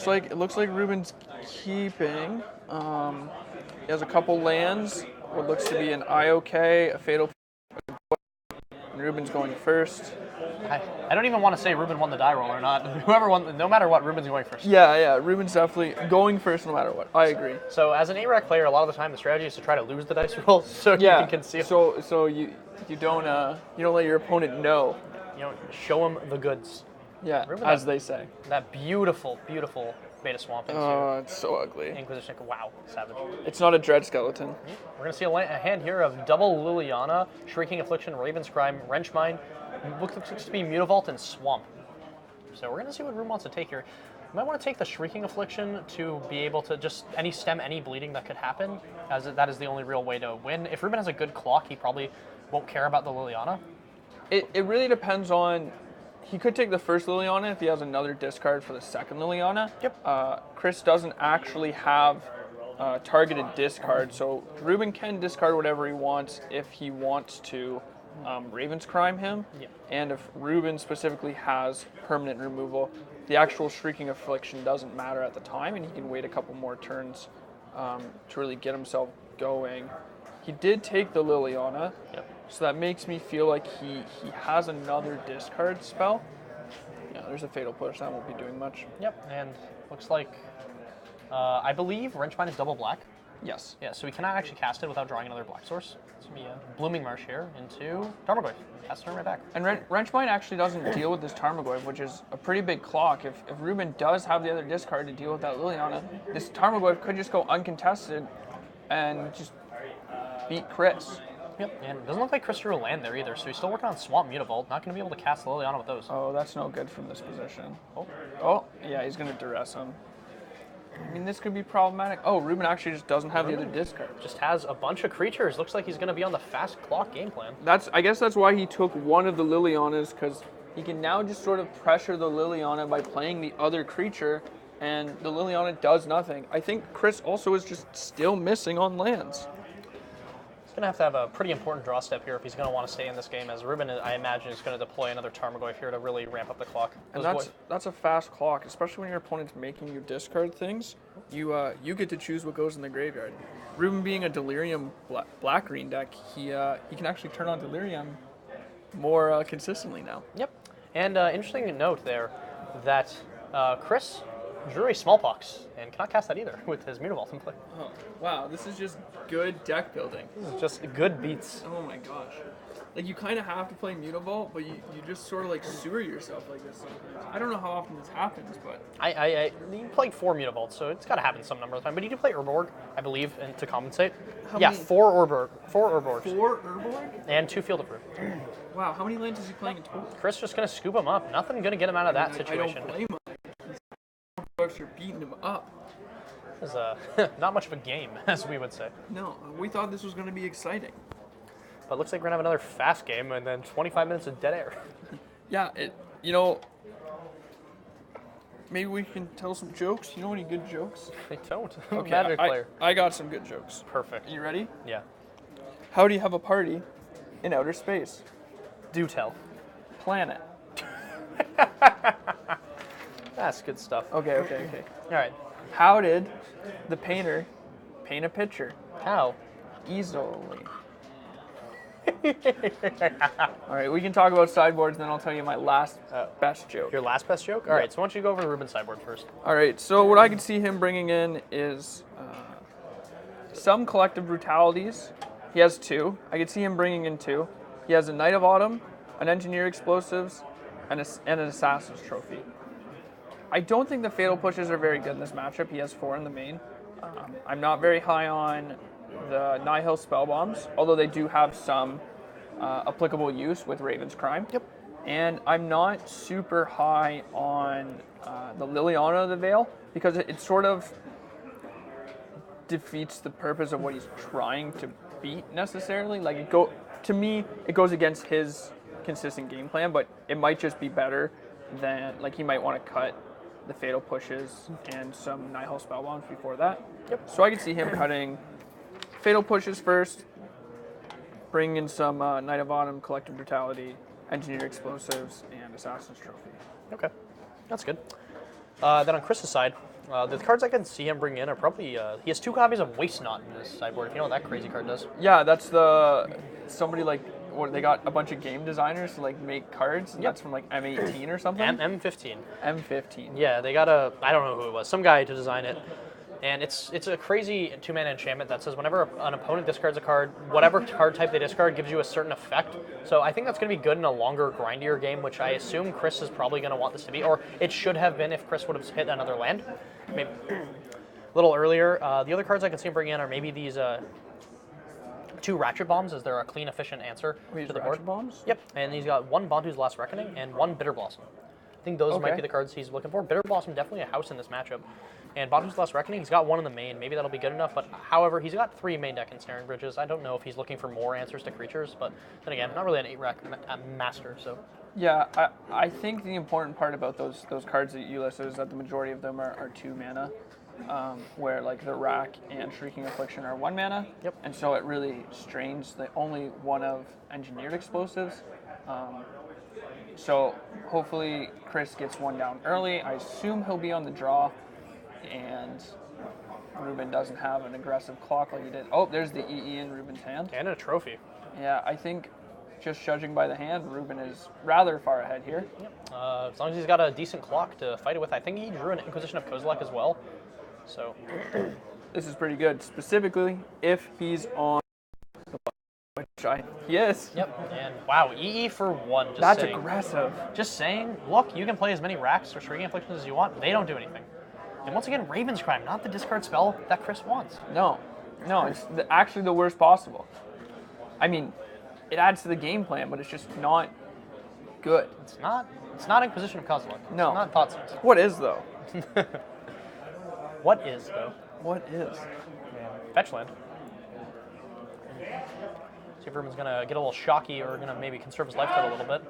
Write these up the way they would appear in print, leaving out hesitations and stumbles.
like Ruben's keeping. He has a couple lands. What looks to be an IOK, a fatal. And Ruben's going first. I don't even want to say Ruben won the die roll or not. Whoever won, no matter what, Ruben's going first. Yeah. Ruben's definitely going first no matter what. I agree. So as an A-Rack player, a lot of the time the strategy is to try to lose the dice roll so you can conceal. So you don't let your opponent know. Show them the goods. Yeah, Ruben, as they say. That beautiful, beautiful Beta Swamp into it's so ugly. Inquisition. Wow, savage. It's not a Dread Skeleton. We're going to see a hand here of double Liliana, Shrieking Affliction, Raven's Crime, Wrenchmine, looks to be Mutavault, and Swamp. So we're going to see what Ruben wants to take here. You might want to take the Shrieking Affliction to be able to just stem any bleeding that could happen, as that is the only real way to win. If Ruben has a good clock, he probably won't care about the Liliana. It really depends on... He could take the first Liliana if he has another discard for the second Liliana. Yep. Chris doesn't actually have targeted discard, so Ruben can discard whatever he wants if he wants to Raven's Crime him. Yeah. And if Ruben specifically has permanent removal, the actual Shrieking Affliction doesn't matter at the time, and he can wait a couple more turns to really get himself going. He did take the Liliana. Yep. So that makes me feel like he has another discard spell. Yeah, there's a Fatal Push. That won't be doing much. Yep, and looks like, I believe Wrenchmine is double black. Yes. Yeah, so we cannot actually cast it without drawing another black source. It's going to be a Blooming Marsh here into Tarmogoyf. Cast it right back. And Wrenchmine actually doesn't deal with this Tarmogoyf, which is a pretty big clock. If Ruben does have the other discard to deal with that Liliana, this Tarmogoyf could just go uncontested and just beat Chris. Yep, and it doesn't look like Chris drew a land there either, so he's still working on Swamp Mutavault. Not going to be able to cast Liliana with those. Oh, that's no good from this position. Oh, yeah, he's going to duress him. I mean, this could be problematic. Oh, Ruben actually just doesn't have the other discard. Just has a bunch of creatures. Looks like he's going to be on the fast clock game plan. I guess that's why he took one of the Lilianas, because he can now just sort of pressure the Liliana by playing the other creature, and the Liliana does nothing. I think Chris also is just still missing on lands. He's going to have a pretty important draw step here if he's going to want to stay in this game, as Ruben, I imagine, is going to deploy another Tarmogoyf here to really ramp up the clock. And that's a fast clock, especially when your opponent's making you discard things. You get to choose what goes in the graveyard. Ruben being a Delirium black-green deck, he can actually turn on Delirium more consistently now. Yep. And interesting to note there that Chris drew a Smallpox and cannot cast that either with his Mutavault in play. Oh, wow, this is just good deck building. This is just good beats. Oh my gosh. Like, you kind of have to play Mutavault, but you just sort of like sewer yourself like this sometimes. I don't know how often this happens, but... You played 4 Mutavaults, so it's got to happen some number of times. But you do play Urborg, I believe, and to compensate. How many? 4 Urborgs. 4 Urborgs. 4 Urborg? And 2 Field of Root. Wow, how many lands is he playing in total? Chris just going to scoop him up. Nothing going to get him out of that situation. I don't blame him. Are beating him up. This is not much of a game, as we would say. No, we thought this was going to be exciting. But it looks like we're going to have another fast game and then 25 minutes of dead air. Yeah, maybe we can tell some jokes. You know any good jokes? They don't. Okay, Magic player. I got some good jokes. Perfect. Are you ready? Yeah. How do you have a party in outer space? Do tell. Planet. That's good stuff. Okay. All right. How did the painter paint a picture? How? Easily. All right, we can talk about sideboards, then I'll tell you my last best joke. Your last best joke? All right, so why don't you go over the Ruben sideboard first? All right, so what I can see him bringing in is some collective brutalities. He has 2. I could see him bringing in 2. He has a Knight of Autumn, an Engineer Explosives, and an Assassin's Trophy. I don't think the Fatal Pushes are very good in this matchup. He has 4 in the main. I'm not very high on the Nihil Spell Bombs, although they do have some applicable use with Raven's Crime. Yep. And I'm not super high on the Liliana of the Veil, because it sort of defeats the purpose of what he's trying to beat necessarily. Like, to me, it goes against his consistent game plan, but it might just be better than, like, he might want to cut the Fatal Pushes and some Nihil Spell Bombs before that. Yep. So I could see him cutting Fatal Pushes first, bring in some Knight of Autumn, Collective Brutality, Engineer Explosives, and Assassin's Trophy. Okay, that's good. Then on Chris's side, The cards I can see him bring in are probably he has 2 copies of Waste Knot in his sideboard. If you know what that crazy card does. Yeah, that's somebody like what they got a bunch of game designers to like make cards, and that's from like M18 or something. M15. M15. Yeah, they got I don't know who it was, some guy to design it. And it's a crazy 2-mana enchantment that says whenever an opponent discards a card, whatever card type they discard gives you a certain effect. So I think that's going to be good in a longer, grindier game, which I assume Chris is probably going to want this to be, or it should have been if Chris would have hit another land. Maybe a little earlier. The other cards I can see him bring in are maybe these 2 Ratchet Bombs, as they're a clean, efficient answer to the board. Ratchet Bombs? Yep, and he's got 1 Bantu's Last Reckoning and 1 Bitter Blossom. I think those might be the cards he's looking for. Bitter Blossom, definitely a house in this matchup. And Bantu's Last Reckoning, he's got 1 in the main. Maybe that'll be good enough. But however, he's got 3 main deck Ensnaring Bridges. I don't know if he's looking for more answers to creatures. But then again, not really an 8-rack master. So Yeah, I think the important part about those cards that you listed is that the majority of them are 2 mana, where like the Rack and Shrieking Affliction are 1 mana. Yep. And so it really strains the only one of Engineered Explosives. So hopefully Chris gets 1 down early. I assume he'll be on the draw, and Ruben doesn't have an aggressive clock like he did. Oh, there's the EE in Ruben's hand. and a trophy. Yeah, I think just judging by the hand, Ruben is rather far ahead here. As long as he's got a decent clock to fight it with. I think he drew an Inquisition of Kozilek as well. So This is pretty good, specifically if he's on the button, which he is. yep. And wow, EE for 1. Just That's saying. aggressive. Just saying, look, you can play as many racks or Shrieking Afflictions as you want. They don't do anything. And once again, Raven's Crime, not the discard spell that Chris wants. No, it's actually the worst possible. I mean, it adds to the game plan, but it's just not good. It's not Inquisition of Kozilek. No. It's not Thoughtseize. What is, though? What is, though? What is? Fetch land. See if Ruben's going to get a little shocky or going to maybe conserve his life total a little bit.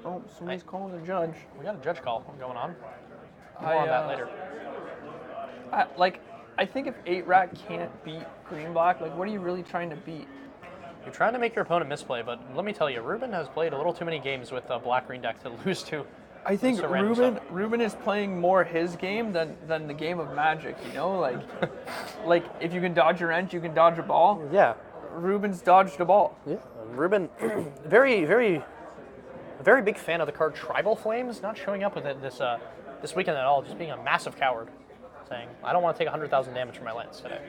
Oh, somebody's calling the judge. We got a judge call going on. More on that later. I think if 8-rack can't beat green-black, like, what are you really trying to beat? You're trying to make your opponent misplay, but let me tell you, Ruben has played a little too many games with a black-green deck to lose to. I think Just a random stuff. Ruben is playing more his game than the game of Magic, you know? Like, like if you can dodge a wrench, you can dodge a ball. Yeah. Ruben's dodged a ball. Yeah. Ruben, very big fan of the card Tribal Flames, not showing up with it this weekend at all, just being a massive coward, saying, I don't want to take 100,000 damage from my lands today.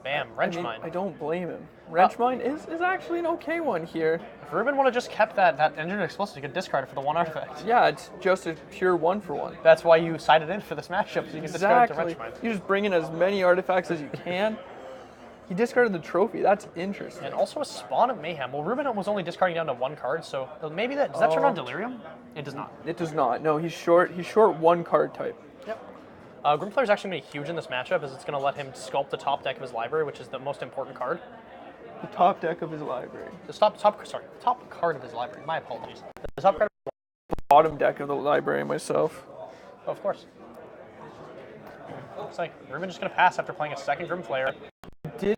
Bam, Wrench Mine. I don't blame him. Wrench Mine is actually an okay one here. If Ruben would have just kept that Engineered Explosive, you could discard it for the 1 artifact. Yeah, it's just a pure 1-for-1. That's why you sided in for this matchup, so you can discard it to Wrench Mine. You just bring in as many artifacts as you can. He discarded the trophy. That's interesting. And also a Spawn of Mayhem. Well, Ruben was only discarding down to 1 card, so maybe does that turn on Delirium? It does not. It does not. No, he's short 1 card type. Yep. Grimflayer is actually going to be huge in this matchup, as it's going to let him sculpt the top deck of his library, which is the most important card. The top deck of his library. The top card of his library. My apologies. The top card. Bottom deck of the library myself. Oh, of course. Looks like Ruben's just going to pass after playing a second Grimflayer. Did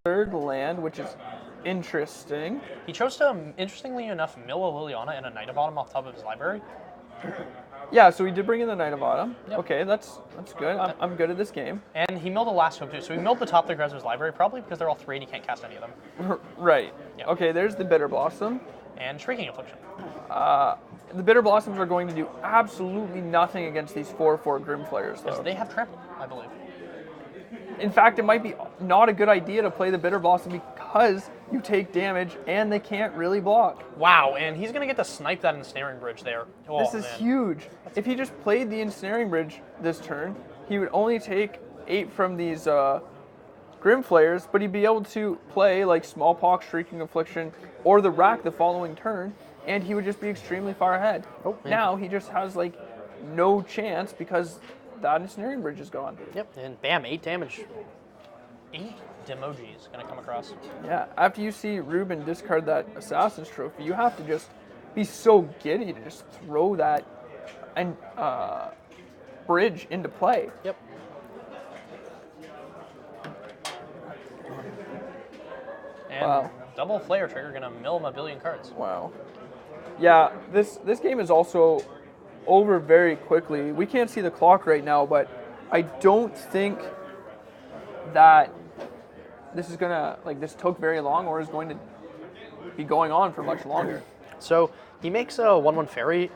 third land, which is interesting. He chose to, interestingly enough, mill a Liliana and a Knight of Autumn off top of his library. Yeah, so he did bring in the Knight of Autumn. Yep. Okay, that's good. I'm good at this game. And he milled the last hope too. So he milled the top 3 cards of his library, probably because they're all 3 and he can't cast any of them. Right. Yeah. Okay, there's the Bitter Blossom. And Shrieking Affliction. The Bitter Blossoms are going to do absolutely nothing against these 4/4 Grimflayers, though. Because they have trample, I believe. In fact, it might be not a good idea to play the Bitter Blossom because you take damage and they can't really block. Wow, and he's going to get to snipe that Ensnaring Bridge there. Oh, This is huge. If he just played the Ensnaring Bridge this turn, he would only take 8 from these Grimflayers, but he'd be able to play like Smallpox, Shrieking Affliction, or the Rack the following turn, and he would just be extremely far ahead. Oh, now he just has like no chance because that Ensnaring Bridge is gone. Yep, and bam, 8 damage. 8 Demojis going to come across. Yeah, after you see Ruben discard that Assassin's Trophy, you have to just be so giddy to just throw that and bridge into play. Yep. And Wow. double Flare Trigger going to mill him a billion cards. Wow. Yeah, this game is also over very quickly. We can't see the clock right now, but I don't think that this is gonna this took very long or is going to be going on for much longer. So he makes a 1/1 fairy,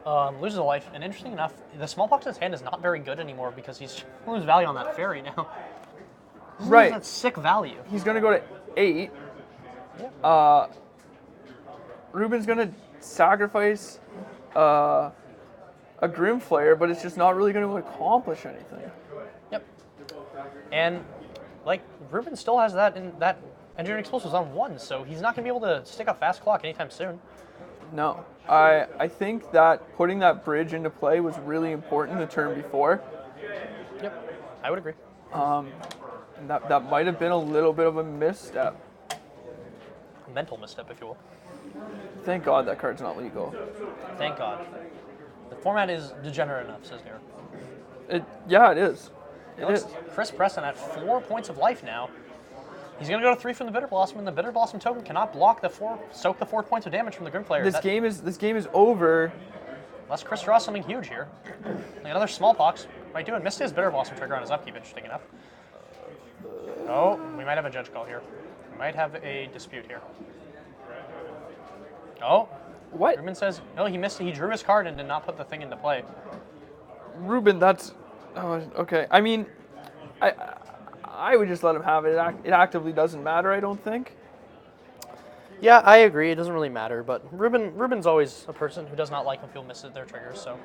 loses a life, and interesting enough, the smallpox in his hand is not very good anymore because he's loses value on that fairy now. Right. That's sick value. He's gonna go to 8. Yeah. Ruben's gonna sacrifice a Grim Flare, but it's just not really gonna accomplish anything. Yep. And like Ruben still has that engineering explosives on 1, so he's not gonna be able to stick a fast clock anytime soon. No. I think that putting that bridge into play was really important the turn before. Yep. I would agree. And that might have been a little bit of a misstep. Mental misstep, if you will. Thank God that card's not legal. Thank God. The format is degenerate enough, says Derek. Yeah, it is. It Looks is. Chris Preston at 4 points of life now. He's going to go to 3 from the Bitter Blossom, and the Bitter Blossom token cannot soak the 4 points of damage from the Grim Flare. This game is over. Unless Chris draws something huge here. Like another Smallpox. Might do it. Missed his Bitter Blossom trigger on his upkeep, interesting enough. Oh, we might have a judge call here. We might have a dispute here. Oh. What? Ruben says, no, he missed. He drew his card and did not put the thing into play. Ruben, that's... Oh, okay. I mean, I would just let him have it. It actively doesn't matter, I don't think. Yeah, I agree. It doesn't really matter, but Ruben's always a person who does not like when people miss their triggers, so...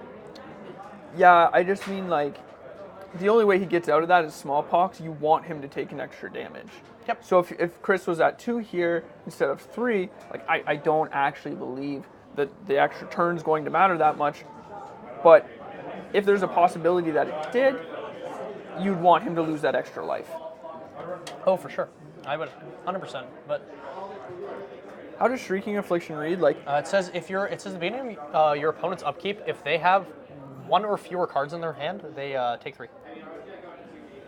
Yeah, I just mean, the only way he gets out of that is Smallpox. You want him to take an extra damage. Yep. So if Chris was at 2 here instead of 3, I don't actually believe that the extra turn's going to matter that much. But if there's a possibility that it did, you'd want him to lose that extra life. Oh, for sure. I would, 100%. But how does Shrieking Affliction read? it says at the beginning of your opponent's upkeep, if they have 1 or fewer cards in their hand, they take 3.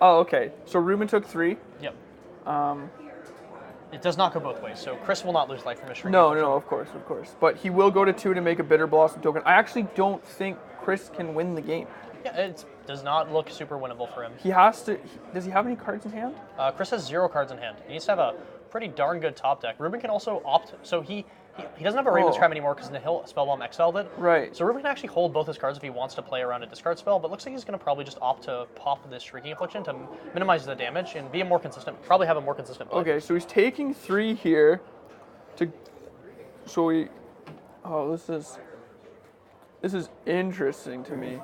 Oh, okay. So Ruben took 3. Yep. It does not go both ways, so Chris will not lose life from his Shrieking No, Affliction. of course. But he will go to 2 to make a Bitter Blossom token. I actually don't think Chris can win the game. Yeah, it does not look super winnable for him. He has to... Does he have any cards in hand? Chris has 0 cards in hand. He needs to have a pretty darn good top deck. Ruben can also opt... So he doesn't have a Raven's Crime anymore because Nihil Spellbomb exiled it. Right. So Ruben can actually hold both his cards if he wants to play around a discard spell, but looks like he's going to probably just opt to pop this Shrieking Affliction to minimize the damage and be a more consistent... Probably have a more consistent play. Okay, so he's taking 3 here to... So we... Oh, this is interesting to me.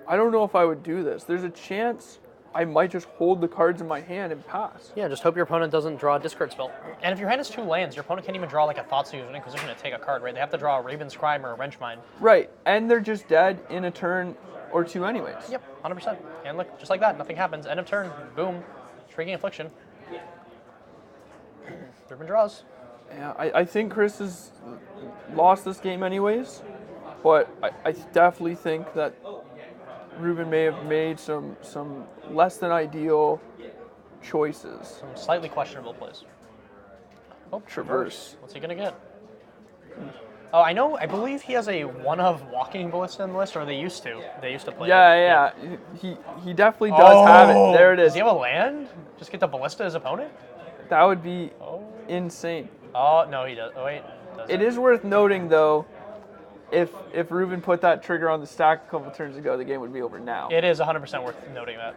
I don't know if I would do this. There's a chance I might just hold the cards in my hand and pass. Yeah, just hope your opponent doesn't draw a discard spell. And if your hand has 2 lands, your opponent can't even draw a Thoughtseize or an Inquisition to take a card, right? They have to draw a Raven's Crime or a Wrenchmine. Right, and they're just dead in a turn or 2 anyways. Yep, 100%. And look, just like that, nothing happens. End of turn, boom, Shrieking Affliction. Ruben draws. Yeah, I think Chris has lost this game anyways, but I definitely think that Ruben may have made some less than ideal choices. Some slightly questionable plays. Oh, Traverse. What's he going to get? Oh, I believe he has a 1 of Walking Ballista in the list, or they used to. They used to play it. Yeah. He definitely does have it. There it is. Does he have a land? Just get the Ballista his opponent? That would be insane. Oh, no, he does. Oh, wait. It is worth noting, though, if Ruben put that trigger on the stack a couple turns ago, the game would be over now. It is 100% worth noting that.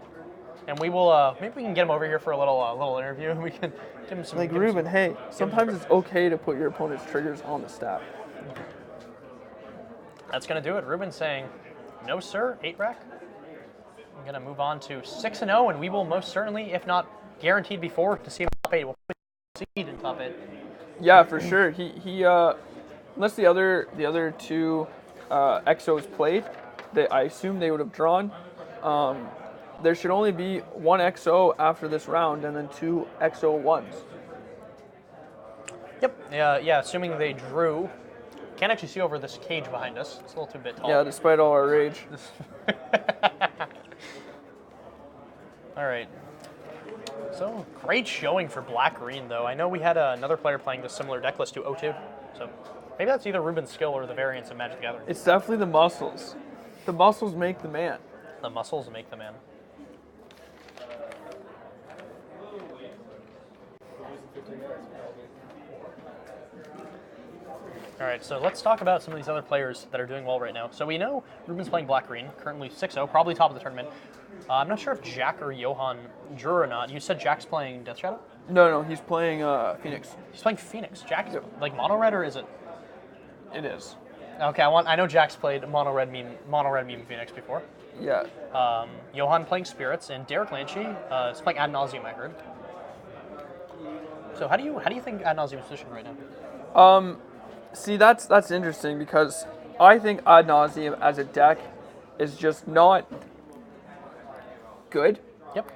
And we will, maybe we can get him over here for a little interview. We can give him some... Ruben, hey, sometimes it's okay to put your opponent's triggers on the stack. That's going to do it. Ruben's saying, no, sir, 8 rack. I'm going to move on to 6-0, and we will most certainly, if not guaranteed before, to see him in top 8. We'll proceed in top 8. Yeah, for sure. He unless the other 2 XOs played, I assume they would have drawn. There should only be 1 XO after this round, and then 2 XO1s. Yep. Yeah. Assuming they drew. Can't actually see over this cage behind us. It's a little too bit tall. Yeah, despite all our rage. All right. So, great showing for Black-Green, though. I know we had another player playing this similar deck list to O2. So, maybe that's either Ruben's skill or the variance of Magic the Gathering. It's definitely the muscles. The muscles make the man. The muscles make the man. All right, so let's talk about some of these other players that are doing well right now. So we know Ruben's playing black-green, currently 6-0, probably top of the tournament. I'm not sure if Jack or Johan drew or not. You said Jack's playing Death Shadow? No, he's playing Phoenix. He's playing Phoenix. Jack, like mono red, or is it? It is. Okay, I know Jack's played mono red meme Phoenix before. Yeah. Johan playing Spirits, and Derek Lanchi is playing Ad Nauseam, I heard. So how do you think Ad Nauseam is positioned right now? See, that's interesting because I think Ad Nauseam as a deck is just not good. Yep.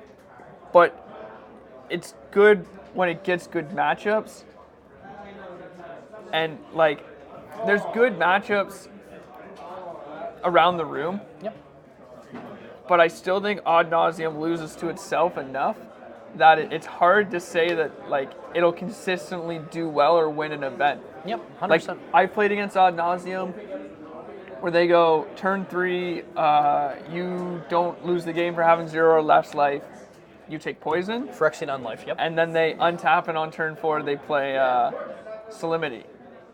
But it's good when it gets good matchups. And like, there's good matchups around the room. Yep. But I still think Ad Nauseam loses to itself enough that it's hard to say that like it'll consistently do well or win an event. Yep, 100%. Like I played against Ad Nauseam where they go turn 3, you don't lose the game for having 0 or less life. You take poison. Phyrexian Unlife, yep. And then they untap, and on turn 4 they play Solemnity.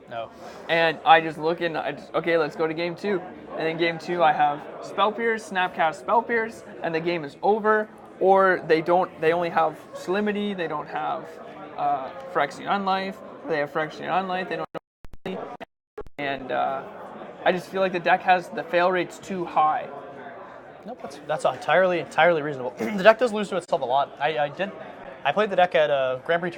No. And I just look and okay, let's go to game 2. And in game 2 I have Spell Pierce, Snapcast Spell Pierce, and the game is over. Or they only have Solemnity, they don't have Phyrexian Unlife, or they have Phyrexian Unlife, they don't know. And I just feel like the deck has the fail rates too high. Nope, that's entirely reasonable. The deck does lose to itself a lot. I played the deck at Grand Prix